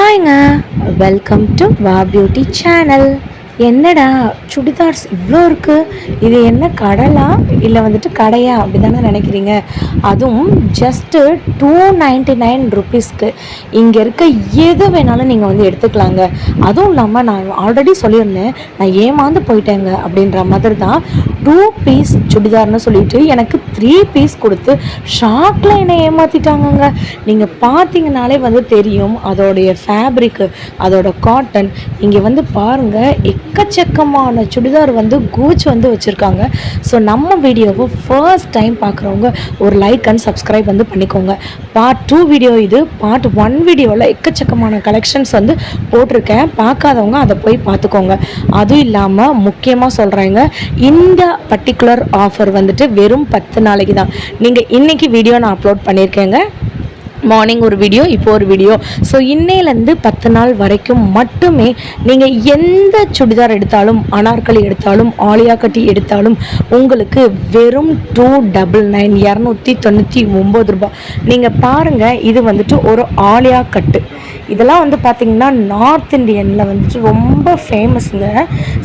ஹாய்ங்க, welcome to வா beauty channel. என்னடா சுடிதார்ஸ் இவ்வளோ இருக்குது, இது என்ன கடலா இல்லை வந்துட்டு கடையா அப்படி தானே நினைக்கிறீங்க. அதுவும் ஜஸ்ட்டு 299 ருபீஸ்க்கு இங்கே இருக்க எது வேணாலும் நீங்கள் வந்து எடுத்துக்கலாங்க. அதுவும் இல்லாமல் நான் ஆல்ரெடி சொல்லியிருந்தேன், நான் ஏமாந்து போயிட்டேங்க அப்படின்ற மாதிரி தான் 2 பீஸ் சுடிதார்னு சொல்லிட்டு எனக்கு 3 பீஸ் கொடுத்து ஷாக்கில் என்னை ஏமாற்றிட்டாங்கங்க. நீங்கள் பார்த்தீங்கனாலே வந்து தெரியும் அதோடைய ஃபேப்ரிக்கு, அதோட காட்டன். இங்கே வந்து பாருங்கள், எக்கச்சக்கமான சுடிதார் வந்து கூச் வந்து வச்சுருக்காங்க. ஸோ நம்ம வீடியோவை ஃபர்ஸ்ட் டைம் பார்க்குறவங்க ஒரு லைக் அண்ட் சப்ஸ்கிரைப் வந்து பண்ணிக்கோங்க. பார்ட் 2 வீடியோ இது. பார்ட் 1 வீடியோவில் எக்கச்சக்கமான கலெக்ஷன்ஸ் வந்து போட்டிருக்கேன், பார்க்காதவங்க அதை போய் பார்த்துக்கோங்க. அதுவும் இல்லாமல் முக்கியமாக சொல்கிறேங்க, இந்த பர்டிகுலர் ஆஃபர் வந்துட்டு வெறும் 10 நாளைக்கு தான். நீங்கள் இன்றைக்கி வீடியோ நான் அப்லோட் பண்ணியிருக்கேங்க, மார்னிங் ஒரு வீடியோ, இப்போ ஒரு வீடியோ. ஸோ இன்னையிலேருந்து 10 நாள் வரைக்கும் மட்டுமே நீங்கள் எந்த சுடிதார் எடுத்தாலும், அனார்கலி எடுத்தாலும், ஆலியா கட்டி எடுத்தாலும் உங்களுக்கு வெறும் 299 299 ரூபாய். நீங்கள் பாருங்கள், இது வந்துட்டு ஒரு ஆலியா கட்டு. இதெல்லாம் வந்து பார்த்திங்கன்னா நார்த் இண்டியனில் வந்துட்டு ரொம்ப ஃபேமஸுங்க.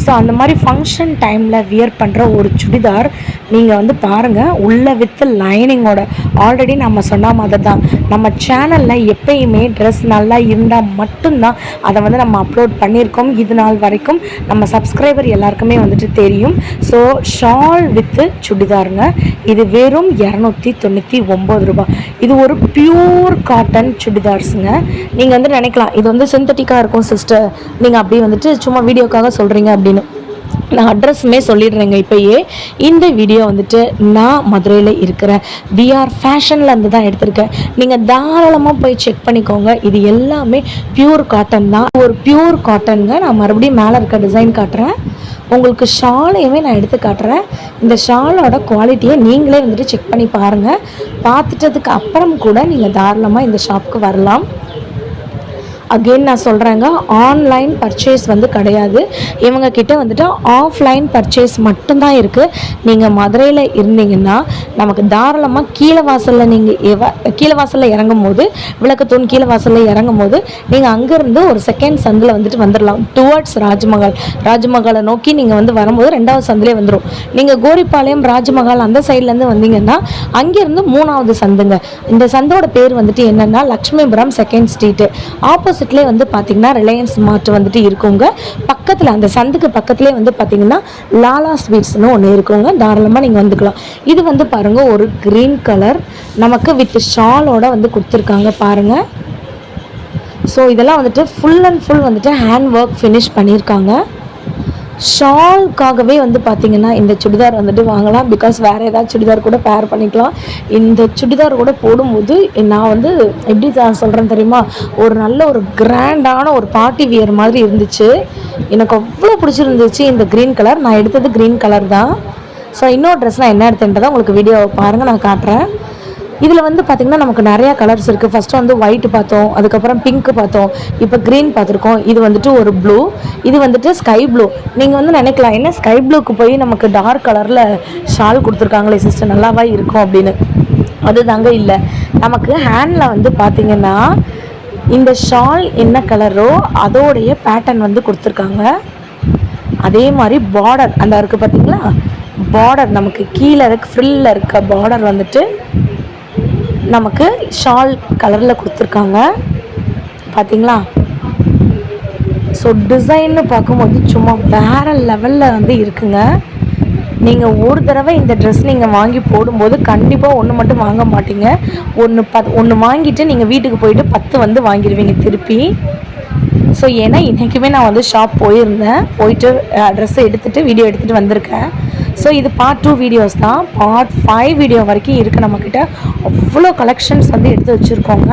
ஸோ அந்த மாதிரி ஃபங்க்ஷன் டைமில் வியர் பண்ணுற ஒரு சுடிதார் நீங்கள் வந்து பாருங்கள், உள்ளே வித் லைனிங்கோட. ஆல்ரெடி நம்ம சொன்ன மாதிரி தான், நம்ம சேனலில் எப்பயுமே ட்ரெஸ் நல்லா இருந்தால் மட்டும்தான் அதை வந்து நம்ம அப்லோட் பண்ணியிருக்கோம். இது நாள் வரைக்கும் நம்ம சப்ஸ்கிரைபர் எல்லாருக்குமே வந்துட்டு தெரியும். ஸோ ஷால் வித்து சுடிதாருங்க, இது வெறும் 299 ரூபாய். இது ஒரு பியூர் காட்டன் சுடிதார்ஸுங்க. நீங்கள் வந்து நினைக்கலாம் இது வந்து சிந்தட்டிக்காக இருக்கும் சிஸ்டர், நீங்கள் அப்படி வந்துட்டு சும்மா வீடியோக்காக சொல்கிறீங்க அப்படின்னு. நான் அட்ரஸுமே சொல்லிடுறேங்க இப்போயே. இந்த வீடியோ வந்துட்டு நான் மதுரையில் இருக்கிற விஆர் ஃபேஷன்லேருந்து தான் எடுத்திருக்கேன். நீங்கள் தாராளமாக போய் செக் பண்ணிக்கோங்க. இது எல்லாமே பியூர் காட்டன் தான், ஒரு பியூர் காட்டனுங்க. நான் மறுபடியும் மேலே இருக்க டிசைன் காட்டுறேன் உங்களுக்கு. ஷாலையுமே நான் எடுத்து காட்டுறேன். இந்த ஷாலோட குவாலிட்டியை நீங்களே வந்துட்டு செக் பண்ணி பாருங்கள். பார்த்துட்டதுக்கு அப்புறம் கூட நீங்கள் தாராளமாக இந்த ஷாப்புக்கு வரலாம். அகெயின் நான் சொல்கிறேங்க, ஆன்லைன் பர்ச்சேஸ் வந்து கிடையாது. இவங்க கிட்ட வந்துட்டு ஆஃப்லைன் பர்ச்சேஸ் மட்டும்தான் இருக்குது. நீங்கள் மதுரையில் இருந்தீங்கன்னா நமக்கு தாராளமாக கீழே வாசலில் இறங்கும் போது, விளக்கத்தூண் கீழே வாசலில் இறங்கும் போது நீங்கள் அங்கேருந்து ஒரு செகண்ட் சந்தில் வந்துட்டு வந்துடலாம். டுவர்ட்ஸ் ராஜ்மஹாலை நோக்கி நீங்கள் வந்து வரும்போது 2வது சந்திலே வந்துடும். நீங்கள் கோரிப்பாளையம் ராஜ்மஹால் அந்த சைட்லேருந்து வந்தீங்கன்னா அங்கேருந்து 3வது சந்துங்க. இந்த சந்தோட பேர் வந்துட்டு என்னென்னா லக்ஷ்மிபுரம் 2nd ஸ்ட்ரீட்டு. ஆப்போசிட்லேயே வந்து பார்த்திங்கன்னா ரிலையன்ஸ் மார்ட் வந்துட்டு இருக்குங்க. பக்கத்தில் அந்த சந்துக்கு பக்கத்துலேயே வந்து பார்த்திங்கன்னா லாலா ஸ்வீட்ஸ்னு ஒன்று இருக்குங்க. தாராளமாக நீங்கள் வந்துக்கலாம். இது வந்து பாருங்கள், ஒரு க்ரீன் கலர் நமக்கு வித் ஷாலோட வந்து கொடுத்துருக்காங்க பாருங்கள். ஸோ இதெல்லாம் வந்துட்டு ஃபுல் அண்ட் ஃபுல் வந்துட்டு ஹேண்ட் ஒர்க் ஃபினிஷ் பண்ணியிருக்காங்க. ஷால்காகவே வந்து பார்த்திங்கன்னா இந்த சுடிதார் வந்துட்டு வாங்கலாம். பிகாஸ் வேறு ஏதாவது சுடிதார் கூட பேர் பண்ணிக்கலாம். இந்த சுடிதார் கூட போடும்போது நான் வந்து எப்படி சொல்கிறேன் தெரியுமா, ஒரு நல்ல ஒரு கிராண்டான ஒரு பார்ட்டி வியர் மாதிரி இருந்துச்சு. எனக்கு அவ்வளோ பிடிச்சிருந்துச்சு இந்த க்ரீன் கலர். நான் எடுத்தது க்ரீன் கலர் தான். ஸோ இன்னொரு ட்ரெஸ் நான் என்ன எடுத்துன்றதை உங்களுக்கு வீடியோவை பாருங்கள், நான் காட்டுறேன். இதில் வந்து பார்த்திங்கன்னா நமக்கு நிறையா கலர்ஸ் இருக்குது. ஃபஸ்ட்டு வந்து ஒயிட் பார்த்தோம், அதுக்கப்புறம் பிங்க் பார்த்தோம், இப்போ க்ரீன் பார்த்துருக்கோம். இது வந்துட்டு ஒரு ப்ளூ, இது வந்துட்டு ஸ்கை ப்ளூ. நீங்கள் வந்து நினைக்கலாம், என்ன ஸ்கை ப்ளூக்கு போய் நமக்கு டார்க் கலரில் ஷால் கொடுத்துருக்காங்களே சிஸ்டர், நல்லாவா இருக்கும் அப்படின்னு. அது தாங்க இல்லை, நமக்கு ஹேண்டில் வந்து பார்த்திங்கன்னா இந்த ஷால் என்ன கலரோ அதோடைய பேட்டர்ன் வந்து கொடுத்துருக்காங்க. அதே மாதிரி பார்டர் அந்த இருக்குது பார்த்திங்களா, பார்டர் நமக்கு கீழே ஃப்ரில்லில் இருக்க பார்டர் வந்துட்டு நமக்கு ஷால் கலரில் கொடுத்துருக்காங்க பார்த்தீங்களா. ஸோ டிசைன்னு பார்க்கும்போது சும்மா வேறு லெவலில் வந்து இருக்குங்க. நீங்கள் ஒரு தடவை இந்த ட்ரெஸ் நீங்கள் வாங்கி போடும்போது கண்டிப்பாக ஒன்று மட்டும் வாங்க மாட்டீங்க. ஒன்று வாங்கிட்டு நீங்கள் வீட்டுக்கு போயிட்டு 10 வந்து வாங்கிடுவீங்க திருப்பி. ஸோ ஏன்னா இன்றைக்குமே நான் வந்து ஷாப் போயிட்டு ட்ரெஸ்ஸை எடுத்துகிட்டு வீடியோ எடுத்துகிட்டு வந்திருக்கேன். ஸோ இது பார்ட் 2 வீடியோஸ் தான். பார்ட் 5 வீடியோ வரைக்கும் இருக்குது நம்மக்கிட்ட. அவ்வளோ கலெக்ஷன்ஸ் வந்து எடுத்து வச்சுருக்கோங்க.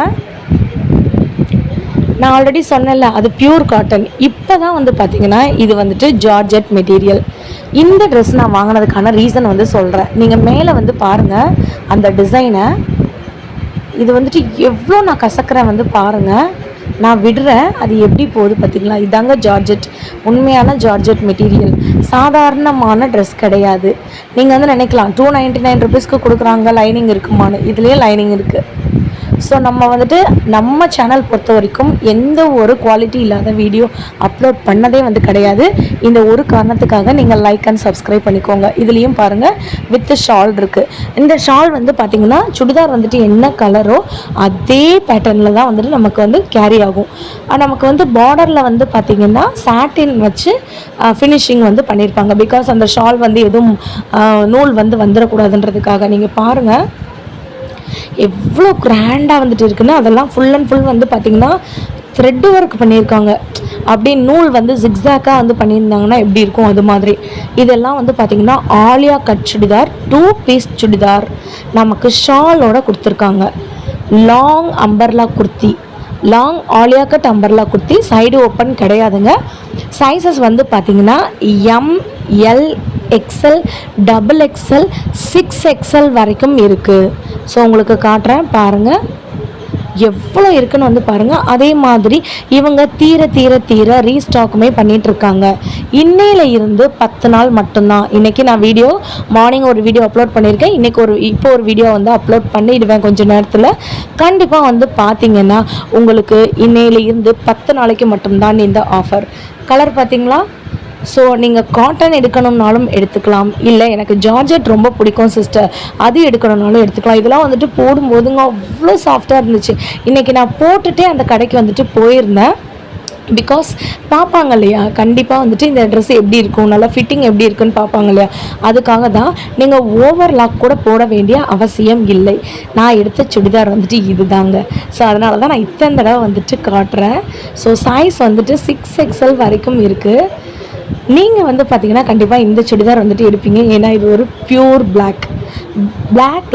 நான் ஆல்ரெடி சொன்னேன்ல, அது பியூர் காட்டன். இப்போ தான் வந்து பார்த்திங்கன்னா இது வந்துட்டு ஜார்ஜெட் மெட்டீரியல். இந்த ட்ரெஸ் நான் வாங்கினதுக்கான ரீசன் வந்து சொல்கிறேன். நீங்கள் மேலே வந்து பாருங்கள் அந்த டிசைனை. இது வந்துட்டு எவ்வளோ நான் கசக்கிறேன் வந்து பாருங்கள். நான் விடுறேன், அது எப்படி போகுது பார்த்திங்களா. இதாங்க ஜார்ஜெட், உண்மையான ஜார்ஜெட் மெட்டீரியல். சாதாரணமான ட்ரெஸ் கிடையாது. நீங்கள் வந்து நினைக்கலாம் 299 ருபீஸ்க்கு கொடுக்குறாங்க, லைனிங் இருக்குமான்னு. இதுலேயே லைனிங் இருக்குது. ஸோ நம்ம வந்துட்டு நம்ம சேனல் பொறுத்த வரைக்கும் எந்த ஒரு குவாலிட்டி இல்லாத வீடியோ அப்லோட் பண்ணதே வந்து கிடையாது. இந்த ஒரு காரணத்துக்காக நீங்கள் லைக் அண்ட் சப்ஸ்கிரைப் பண்ணிக்கோங்க. இதுலேயும் பாருங்கள் வித் ஷால் இருக்குது. இந்த ஷால் வந்து பார்த்திங்கன்னா சுடிதார் வந்துட்டு என்ன கலரோ அதே பேட்டர்னில் தான் வந்துட்டு நமக்கு வந்து கேரி ஆகும். நமக்கு வந்து பார்டரில் வந்து பார்த்திங்கன்னா சாட்டின் வச்சு ஃபினிஷிங் வந்து பண்ணியிருப்பாங்க. பிகாஸ் அந்த ஷால் வந்து எதுவும் நூல் வந்து வந்துடக்கூடாதுன்றதுக்காக. நீங்கள் பாருங்கள் எவ்வளோ கிராண்டாக வந்துட்டு இருக்குன்னு. அதெல்லாம் ஃபுல் அண்ட் ஃபுல் வந்து பார்த்திங்கன்னா த்ரெட் ஒர்க் பண்ணியிருக்காங்க. அப்படி நூல் வந்து ஜிக்ஸாக்காக வந்து பண்ணியிருந்தாங்கன்னா எப்படி இருக்கும் அது மாதிரி. இதெல்லாம் வந்து பார்த்திங்கன்னா ஆலியா கட் சுடிதார், 2 பீஸ் சுடிதார் நமக்கு ஷாலோட கொடுத்துருக்காங்க. Long umbrella kurti, long Alia cut umbrella kurti, side open கிடையாதுங்க. சைஸஸ் வந்து பார்த்திங்கன்னா M, L, XL, double XL, 6XL வரைக்கும் இருக்குது. ஸோ உங்களுக்கு காட்டுறேன் பாருங்கள் எவ்வளோ இருக்குன்னு வந்து பாருங்கள். அதே மாதிரி இவங்க தீர தீர தீர ரீஸ்டாக்குமே பண்ணிகிட்ருக்காங்க. இன்னையில இருந்து 10 நாள் மட்டும்தான். இன்றைக்கி நான் வீடியோ மார்னிங் ஒரு வீடியோ அப்லோட் பண்ணியிருக்கேன். இன்றைக்கி இப்போ ஒரு வீடியோ வந்து அப்லோட் பண்ணிடுவேன் கொஞ்சம் நேரத்தில். கண்டிப்பாக வந்து பார்த்திங்கன்னா உங்களுக்கு இன்னையில இருந்து 10 நாளைக்கு மட்டும்தான் இந்த ஆஃபர். கலர் பார்த்திங்களா? ஸோ நீங்கள் காட்டன் எடுக்கணும்னாலும் எடுத்துக்கலாம். இல்லை எனக்கு ஜார்ஜெட் ரொம்ப பிடிக்கும் சிஸ்டர், அது எடுக்கணும்னாலும் எடுத்துக்கலாம். இதெல்லாம் வந்துட்டு போடும்போதுங்க அவ்வளோ சாஃப்டாக இருந்துச்சு. இன்றைக்கி நான் போட்டுகிட்டே அந்த கடைக்கு வந்துட்டு போயிருந்தேன். பிகாஸ் பார்ப்பாங்க இல்லையா, கண்டிப்பாக வந்துட்டு இந்த ட்ரெஸ் எப்படி இருக்கும், நல்லா ஃபிட்டிங் எப்படி இருக்குன்னு பார்ப்பாங்க இல்லையா, அதுக்காக தான். நீங்கள் ஓவர்லாக் கூட போட வேண்டிய அவசியம் இல்லை. நான் எடுத்த சுடிதார் வந்துட்டு இது தாங்க. ஸோ அதனால தான் நான் இத்தனை தடவை வந்துட்டு காட்டுறேன். ஸோ சைஸ் வந்துட்டு 6XL வரைக்கும் இருக்குது. நீங்கள் வந்து பார்த்தீங்கன்னா கண்டிப்பாக இந்த சுடிதார் வந்துட்டு எடுப்பீங்க. ஏன்னா இது ஒரு பியூர் பிளாக்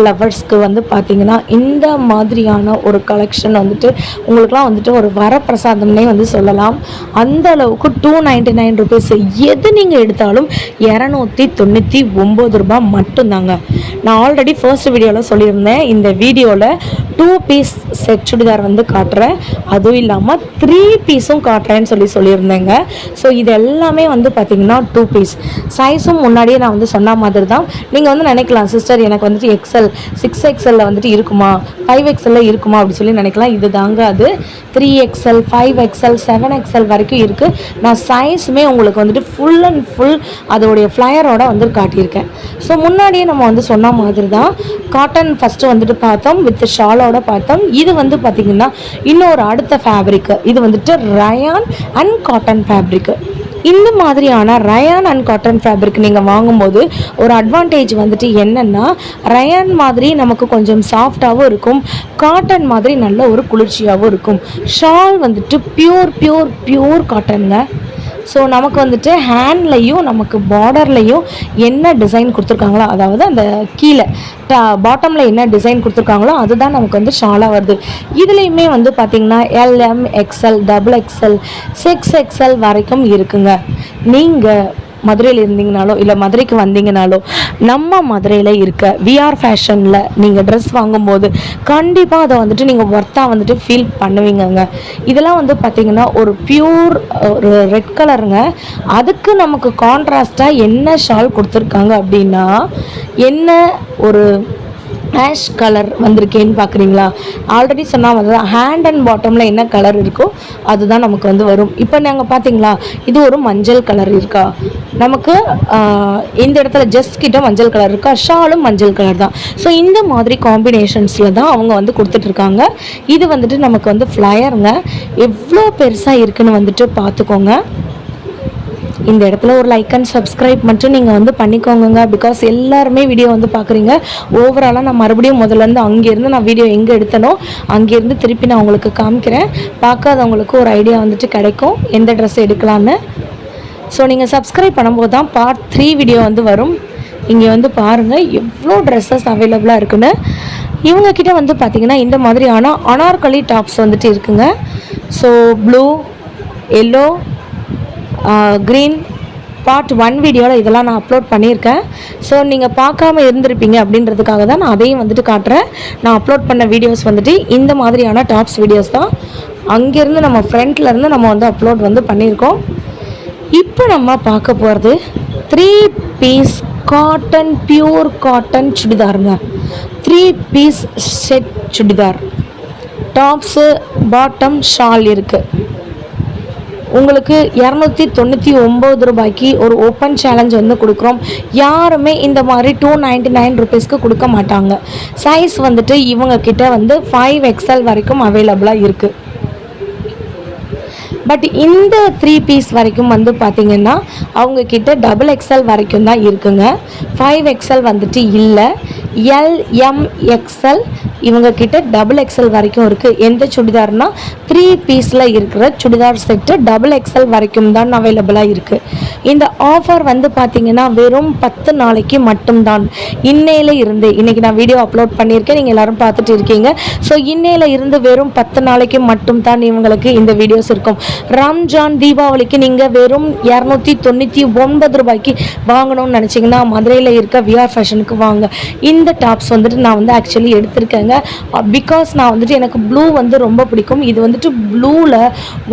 லவர்ஸ்க்கு வந்து பார்த்திங்கன்னா இந்த மாதிரியான ஒரு கலெக்ஷன் வந்துட்டு உங்களுக்குலாம் வந்துட்டு ஒரு வரப்பிரசாதம்னே வந்து சொல்லலாம். அந்த அளவுக்கு 299 ருபீஸ். எது நீங்கள் எடுத்தாலும் 299 ரூபாய் மட்டும்தாங்க. நான் ஆல்ரெடி ஃபர்ஸ்ட் வீடியோவில் சொல்லியிருந்தேன். இந்த வீடியோவில் 2 பீஸ் செட் சுடிதார் வந்து காட்டுறேன், அதுவும் இல்லாமல் 3 பீஸும் காட்டுறேன்னு சொல்லியிருந்தேங்க. ஸோ இது எல்லாமே வந்து பார்த்திங்கன்னா 2 பீஸ். சைஸும் முன்னாடியே நான் வந்து சொன்ன மாதிரி தான். நீங்கள் வந்து நினைக்கலாம் சிஸ்டர் எனக்கு வந்துட்டு எக்ஸ்எல் 6XL வந்துட்டு இருக்குமா, 5XL இருக்குமா அப்படி சொல்லி நினைக்கலாம். இது தாங்க அது. 3XL, 5XL, 7XL வரைக்கும் இருக்குது. நான் சைஸுமே உங்களுக்கு வந்துட்டு ஃபுல் அண்ட் ஃபுல் அதோடைய ஃப்ளையரோட வந்து காட்டியிருக்கேன். ஸோ முன்னாடியே நம்ம வந்து சொன்ன மாதிரி தான். காட்டன் ஃபஸ்ட்டு வந்துட்டு பார்த்தோம், வித் ஷாலோட பார்த்தோம். இது வந்து பார்த்திங்கன்னா இன்னொரு அடுத்த ஃபேப்ரிக்கு. இது வந்துட்டு ரயான் அண்ட் காட்டன் ஃபேப்ரிக்கு. இந்த மாதிரியான ரயான் அண்ட் காட்டன் ஃபேப்ரிக் நீங்கள் வாங்கும்போது ஒரு அட்வான்டேஜ் வந்துட்டு என்னென்னா, ரயான் மாதிரி நமக்கு கொஞ்சம் சாஃப்டாகவும் இருக்கும், காட்டன் மாதிரி நல்ல ஒரு குளிர்ச்சியாகவும் இருக்கும். ஷால் வந்துட்டு பியூர் காட்டனுங்க. ஸோ நமக்கு வந்துட்டு ஹேண்ட்லையும் நமக்கு பார்டர்லையும் என்ன டிசைன் கொடுத்துருக்காங்களோ, அதாவது அந்த கீழே பாட்டமில் என்ன டிசைன் கொடுத்துருக்காங்களோ அதுதான் நமக்கு வந்து ஷாலாக வருது. இதுலேயுமே வந்து பார்த்திங்கன்னா LM, XL, XXL, 6XL வரைக்கும் இருக்குங்க. நீங்கள் மதுரையில் இருந்தீங்கனாலோ இல்லை மதுரைக்கு வந்தீங்கனாலோ நம்ம மதுரையில் இருக்க விஆர் ஃபேஷனில் நீங்கள் ட்ரெஸ் வாங்கும்போது கண்டிப்பாக அதை வந்துட்டு நீங்கள் ஒர்த்தாக வந்துட்டு ஃபீல் பண்ணுவீங்கங்க. இதெல்லாம் வந்து பார்த்திங்கன்னா ஒரு பியூர் ஒரு ரெட் கலருங்க. அதுக்கு நமக்கு கான்ட்ராஸ்டாக என்ன ஷால் கொடுத்துருக்காங்க அப்படின்னா, என்ன ஒரு ஆஷ் கலர் வந்திருக்கேன்னு பார்க்குறீங்களா? ஆல்ரெடி சொன்னால் வந்து ஹேண்ட் அண்ட் பாட்டமில் என்ன கலர் இருக்கோ அதுதான் நமக்கு வந்து வரும். இப்போ நாங்கள் பார்த்தீங்களா, இது ஒரு மஞ்சள் கலர் இருக்கா, நமக்கு இந்த இடத்துல ஜஸ்ட் கிட்ட மஞ்சள் கலர் இருக்கா, ஷாலும் மஞ்சள் கலர் தான். ஸோ இந்த மாதிரி காம்பினேஷன்ஸில் தான் அவங்க வந்து கொடுத்துட்ருக்காங்க. இது வந்துட்டு நமக்கு வந்து ஃப்ளையருங்க. எவ்வளோ பெருசாக இருக்குன்னு வந்துட்டு பார்த்துக்கோங்க. இந்த இடத்துல ஒரு லைக் அண்ட் சப்ஸ்கிரைப் மட்டும் நீங்கள் வந்து பண்ணிக்கோங்க. பிகாஸ் எல்லாருமே வீடியோ வந்து பார்க்குறீங்க. ஓவராலாக நான் மறுபடியும் முதல்லேருந்து அங்கேருந்து நான் வீடியோ எங்கே எடுத்தனோ அங்கேருந்து திருப்பி நான் உங்களுக்கு காமிக்கிறேன். பார்க்காதவங்களுக்கு ஒரு ஐடியா வந்துட்டு கிடைக்கும் எந்த ட்ரெஸ் எடுக்கலான்னு. ஸோ நீங்கள் சப்ஸ்கிரைப் பண்ணும்போது தான் பார்ட் 3 வீடியோ வந்து வரும். இங்கே வந்து பாருங்கள் எவ்வளோ ட்ரெஸ்ஸஸ் அவைலபிளாக இருக்குன்னு. இவங்கக்கிட்ட வந்து பார்த்திங்கன்னா இந்த மாதிரியான அனார்கலி டாப்ஸ் வந்துட்டு இருக்குங்க. So blue, yellow, green part 1 வீடியோவில் இதெல்லாம் நான் அப்லோட் பண்ணியிருக்கேன். ஸோ நீங்கள் பார்க்காம இருந்திருப்பீங்க அப்படின்றதுக்காக தான் நான் அதையும் வந்துட்டு காட்டுறேன். நான் அப்லோட் பண்ண வீடியோஸ் வந்துட்டு இந்த மாதிரியான டாப்ஸ் வீடியோஸ் தான். அங்கேருந்து நம்ம ஃப்ரண்ட்லேருந்து நம்ம வந்து அப்லோட் வந்து பண்ணியிருக்கோம். இப்போ நம்ம பார்க்க போகிறது 3 பீஸ் காட்டன், பியூர் காட்டன் சுடிதாருங்க. 3 piece set churidar. Tops bottom shawl இருக்குது. உங்களுக்கு 299 ரூபாய்க்கு ஒரு ஓப்பன் சேலஞ்ச் வந்து கொடுக்குறோம். யாருமே இந்த மாதிரி 299 ருபீஸ்க்கு கொடுக்க மாட்டாங்க. சைஸ் வந்துட்டு இவங்க கிட்ட வந்து 5XL வரைக்கும் அவைலபிளாக இருக்குது. பட் இந்த 3 பீஸ் வரைக்கும் வந்து பார்த்திங்கன்னா அவங்கக்கிட்ட XXL வரைக்கும் தான் இருக்குங்க. 5XL வந்துட்டு இல்லை. LMXL இவங்கக்கிட்ட XXL வரைக்கும் இருக்குது. எந்த சுடிதார்னால் 3 பீஸில் இருக்கிற சுடிதார் செட்டு XXL வரைக்கும் தான் அவைலபிளாக இருக்குது. இந்த ஆஃபர் வந்து பார்த்திங்கன்னா வெறும் 10 நாளைக்கு மட்டும்தான். இன்னையில் இருந்து இன்றைக்கி நான் வீடியோ அப்லோட் பண்ணியிருக்கேன், நீங்கள் எல்லோரும் பார்த்துட்டு இருக்கீங்க. ஸோ இன்னையில் இருந்து வெறும் 10 நாளைக்கு மட்டும்தான் இவங்களுக்கு இந்த வீடியோஸ் இருக்கும். ரம்ஜான் தீபாவளிக்கு நீங்கள் வெறும் 299 ரூபாய்க்கு வாங்கணும்னு நினச்சிங்கன்னா மதுரையில் இருக்க விஆர் ஃபேஷனுக்கு வாங்க. இந்த டாப்ஸ் வந்துட்டு நான் வந்து ஆக்சுவலி எடுத்திருக்கேங்க. பிகாஸ் நான் வந்துட்டு எனக்கு ப்ளூ வந்து ரொம்ப பிடிக்கும். இது வந்துட்டு ப்ளூவில்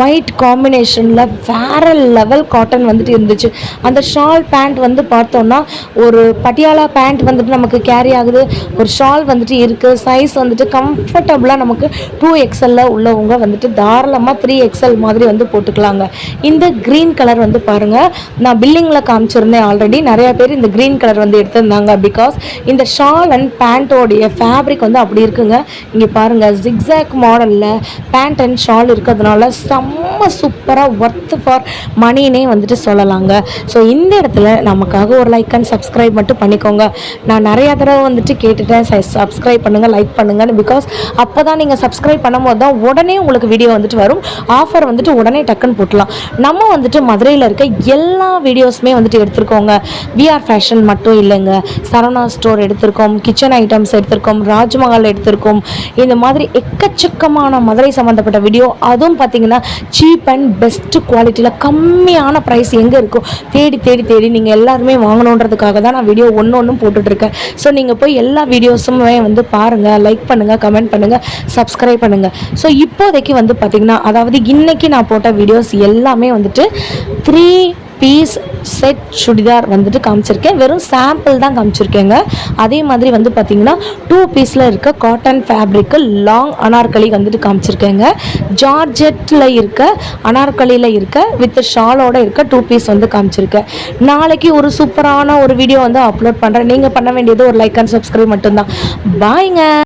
ஒயிட் காம்பினேஷனில் வேறு லெவல் காட்டன் வந்துட்டு இருந்துச்சு. அந்த ஷால் பேண்ட் வந்து பார்த்தோன்னா ஒரு பட்டியாலா பேண்ட் வந்துட்டு நமக்கு கேரி ஆகுது, ஒரு ஷால் வந்துட்டு இருக்குது. சைஸ் வந்துட்டு கம்ஃபர்டபுளாக நமக்கு 2XL உள்ளவங்க வந்துட்டு தாராளமாக 3XL மாதிரி வந்து போட்டுக்கலாங்க. இந்த க்ரீன் கலர் வந்து பாருங்கள், நான் பில்லிங்கில் காமிச்சிருந்தேன் ஆல்ரெடி. நிறைய பேர் இந்த க்ரீன் கலர் வந்து எடுத்திருந்தாங்க. பிகாஸ் இந்த ஷால் அண்ட் பேண்ட்டோடைய ஃபேப்ரிக் வந்து அப்படி இருக்குங்க. இங்கே பாருங்கள், ஜிக்ஸாக் மாடலில் பேண்ட் அண்ட் ஷால் இருக்கிறதுனால செம்ம சூப்பராக ஒர்த் ஃபார் மணினே வந்துட்டு சொல்லலாங்க. ஸோ இந்த இடத்துல நமக்காக ஒரு லைக் அண்ட் சப்ஸ்கிரைப் மட்டும் பண்ணிக்கோங்க. நான் நிறையா தடவை வந்துட்டு கேட்டுட்டேன், சப்ஸ்கிரைப் பண்ணுங்கள், லைக் பண்ணுங்கன்னு. பிகாஸ் அப்போ தான் நீங்கள் சப்ஸ்கிரைப் பண்ணும்போது தான் உடனே உங்களுக்கு வீடியோ வந்துட்டு வரும். ஆஃபர் வந்துட்டு உடனே டக்குன்னு போட்டலாம். நம்ம வந்துட்டு மதுரையில் இருக்க எல்லா வீடியோஸுமே வந்துட்டு எடுத்திருக்கோங்க. விஆர் ஃபேஷன் மட்டும் இல்லைங்க, சரவணா ஸ்டோர் எடுத்திருக்கோம், கிச்சன் ஐட்டம்ஸ் எடுத்திருக்கோம், ராஜ்மஹால் எடுத்திருக்கோம். இந்த மாதிரி எக்கச்சக்கமான மதுரை சம்மந்தப்பட்ட வீடியோ. அதுவும் பார்த்திங்கன்னா சீப் அண்ட் பெஸ்ட்டு குவாலிட்டியில் கம்மியான ப்ரைஸ் எங்கே இருக்கோ தேடி தேடி தேடி நீங்கள் எல்லாருமே வாங்கணுன்றதுக்காக தான் நான் வீடியோ ஒன்று போட்டுட்ருக்கேன். ஸோ நீங்கள் போய் எல்லா வீடியோஸுமே வந்து பாருங்கள், லைக் பண்ணுங்கள், கமெண்ட் பண்ணுங்கள், சப்ஸ்கிரைப் பண்ணுங்கள். ஸோ இப்போதைக்கு வந்து பார்த்திங்கன்னா, அதாவது இன்றைக்கி நான் போட்ட வீடியோஸ் எல்லாமே வந்துட்டு 3 பீஸ் செட் சுடிதார் வந்துட்டு காமிச்சிருக்கேன். வெறும் சாம்பிள் தான் காமிச்சிருக்கேங்க. அதே மாதிரி வந்து பார்த்திங்கன்னா 2 பீஸில் இருக்க காட்டன் ஃபேப்ரிக்கு லாங் அனார்கலி வந்துட்டு காமிச்சிருக்கேங்க. ஜார்ஜெட்டில் இருக்க அனார்கலியில் இருக்க வித் ஷாலோட இருக்க 2 பீஸ் வந்து காமிச்சிருக்கேன். நாளைக்கு ஒரு சூப்பரான ஒரு வீடியோ வந்து அப்லோட் பண்ணுறேன். நீங்கள் பண்ண வேண்டியது ஒரு லைக் அண்ட் சப்ஸ்கிரைப் மட்டும்தான். பாய்ங்க.